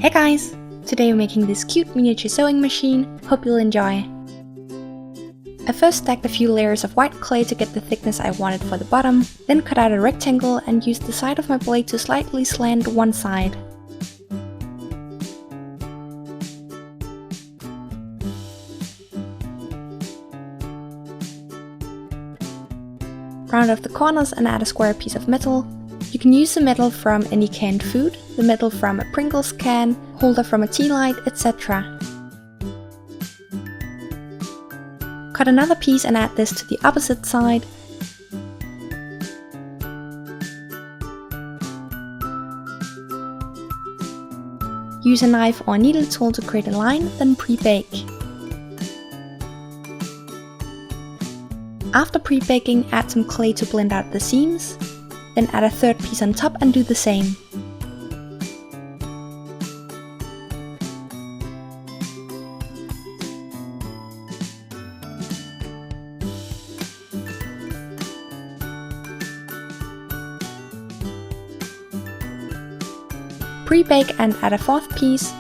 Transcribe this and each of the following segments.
Hey guys! Today we're making this cute miniature sewing machine, hope you'll enjoy. I first stacked a few layers of white clay to get the thickness I wanted for the bottom, then cut out a rectangle and used the side of my blade to slightly slant one side. Round off the corners and add a square piece of metal. You can use the metal from any canned food, the metal from a Pringles can, holder from a tea light, etc. Cut another piece and add this to the opposite side. Use a knife or needle tool to create a line, then pre-bake. After pre-baking, add some clay to blend out the seams. Then add a third piece on top and do the same. Pre-bake and add a fourth piece.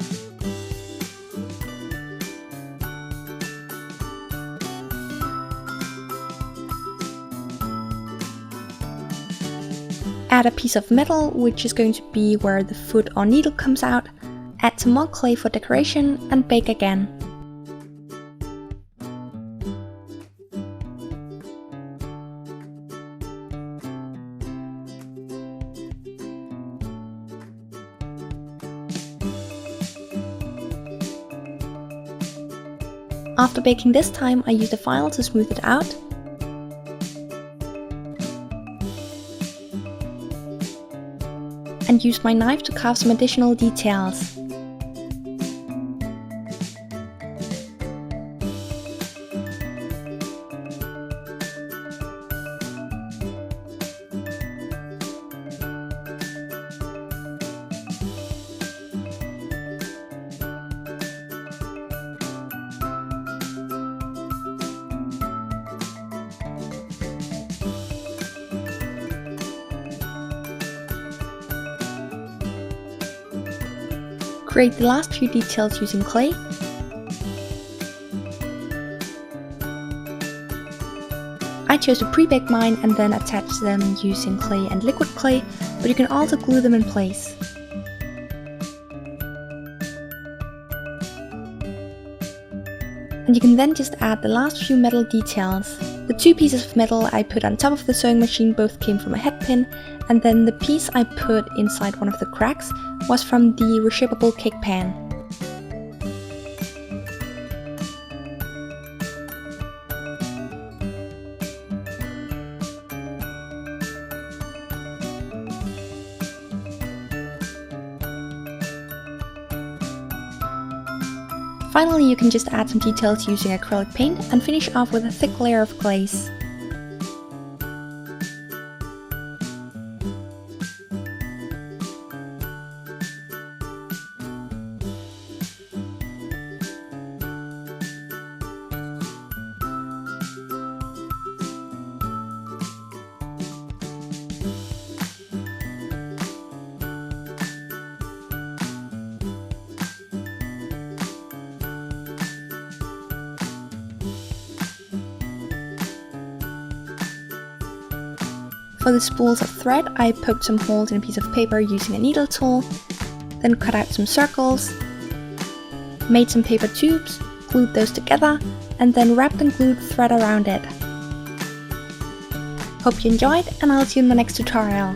Add a piece of metal, which is going to be where the foot or needle comes out. Add some more clay for decoration and bake again. After baking this time, I used a file to smooth it out. And used my knife to carve some additional details. Create the last few details using clay. I chose to pre-bake mine and then attach them using clay and liquid clay, but you can also glue them in place. And you can then just add the last few metal details. The two pieces of metal I put on top of the sewing machine both came from a head pin, and then the piece I put inside one of the cracks was from the reshippable cake pan. Finally, you can just add some details using acrylic paint and finish off with a thick layer of glaze. For the spools of thread, I poked some holes in a piece of paper using a needle tool, then cut out some circles, made some paper tubes, glued those together, and then wrapped and glued thread around it. Hope you enjoyed, and I'll see you in the next tutorial.